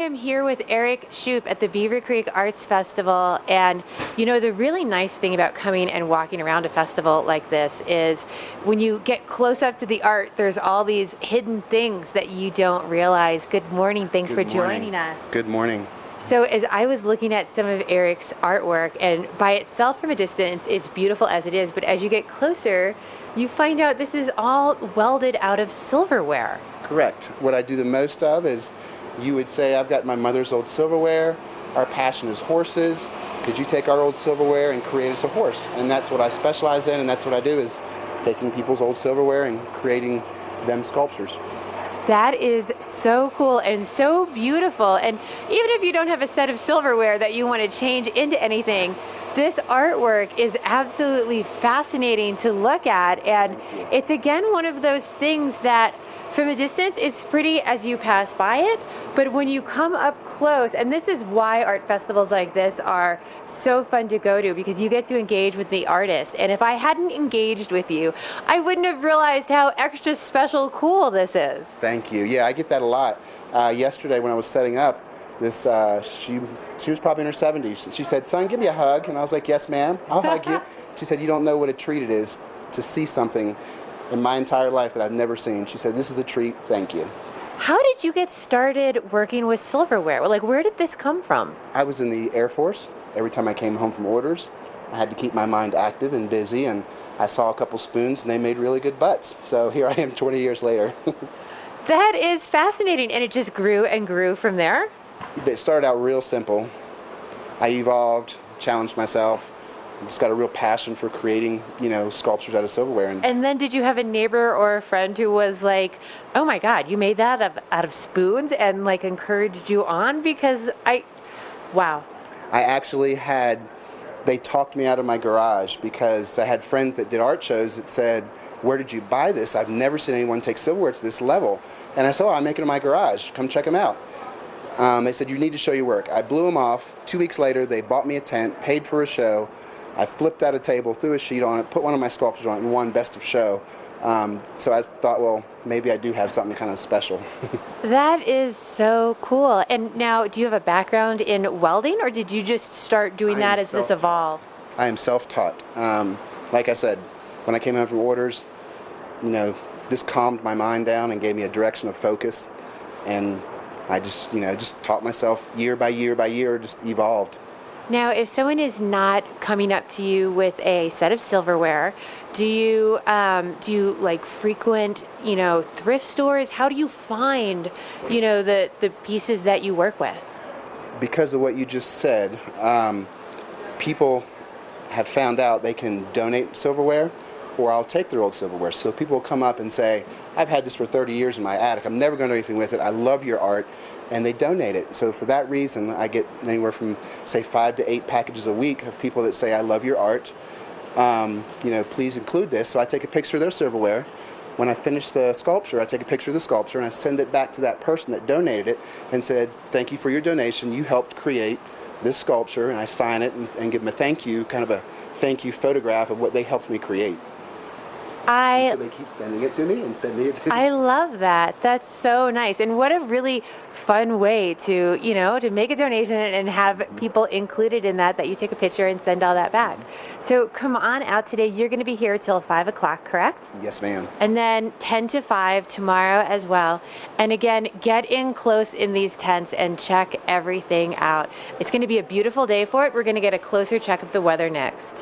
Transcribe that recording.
I'm here with Eric Shupe at the Beaver Creek Arts Festival, and the really nice thing about coming and walking around a festival like this is when you get close up to the art, there's all these hidden things that you don't realize. Good morning, thanks for joining us. Good morning. So as I was looking at some of Eric's artwork, and by itself from a distance, it's beautiful as it is, but as you get closer, you find out this is all welded out of silverware. Correct. What I do the most of is, you would say, I've got my mother's old silverware, our passion is horses, could you take our old silverware and create us a horse? And that's what I specialize in, and that's what I do, is taking people's old silverware and creating them sculptures. That is so cool and so beautiful. And even if you don't have a set of silverware that you want to change into anything, this artwork is absolutely fascinating to look at. And it's again one of those things that from a distance it's pretty as you pass by it, but when you come up close, and this is why art festivals like this are so fun to go to, because you get to engage with the artist. And if I hadn't engaged with you, I wouldn't have realized how extra special cool this is. Thank you. Yeah, I get that a lot. Yesterday when I was setting up, this she was probably in her 70s. She said, "Son, give me a hug." And I was like, "Yes, ma'am, I'll hug you." She said, "You don't know what a treat it is to see something in my entire life that I've never seen." She said, "This is a treat, thank you." How did you get started working with silverware? Like, where did this come from? I was in the Air Force. Every time I came home from orders, I had to keep my mind active and busy, and I saw a couple spoons and they made really good butts. So here I am 20 years later. That is fascinating, and it just grew and grew from there? It started out real simple. I evolved, challenged myself, just got a real passion for creating, sculptures out of silverware. And then did you have a neighbor or a friend who was like, "Oh my God, you made that out of spoons," and like encouraged you on? Because wow. I actually they talked me out of my garage because I had friends that did art shows that said, "Where did you buy this? I've never seen anyone take silverware to this level." And I said, "Oh, I make it in my garage. Come check them out." They said, "You need to show your work." I blew them off. 2 weeks later, they bought me a tent, paid for a show. I flipped out a table, threw a sheet on it, put one of my sculptures on it, and won Best of Show. So I thought, well, maybe I do have something kind of special. That is so cool. And now, do you have a background in welding, or did you just start doing that as this evolved? I am self-taught. Like I said, when I came home from orders, this calmed my mind down and gave me a direction of focus. And I just taught myself year by year by year, just evolved. Now, if someone is not coming up to you with a set of silverware, do you like frequent, thrift stores? How do you find, the pieces that you work with? Because of what you just said, people have found out they can donate silverware, or I'll take their old silverware. So people will come up and say, "I've had this for 30 years in my attic. I'm never going to do anything with it. I love your art." And they donate it. So for that reason, I get anywhere from, say, 5 to 8 packages a week of people that say, "I love your art. Please include this." So I take a picture of their silverware. When I finish the sculpture, I take a picture of the sculpture and I send it back to that person that donated it and said, "Thank you for your donation. You helped create this sculpture." And I sign it and give them a thank you, kind of a thank you photograph of what they helped me create. So they keep sending it to me and sending it to me. I love that. That's so nice. And what a really fun way to, to make a donation and have people included in that you take a picture and send all that back. So come on out today. You're going to be here till 5 o'clock, correct? Yes, ma'am. And then 10 to 5 tomorrow as well. And again, get in close in these tents and check everything out. It's going to be a beautiful day for it. We're going to get a closer check of the weather next.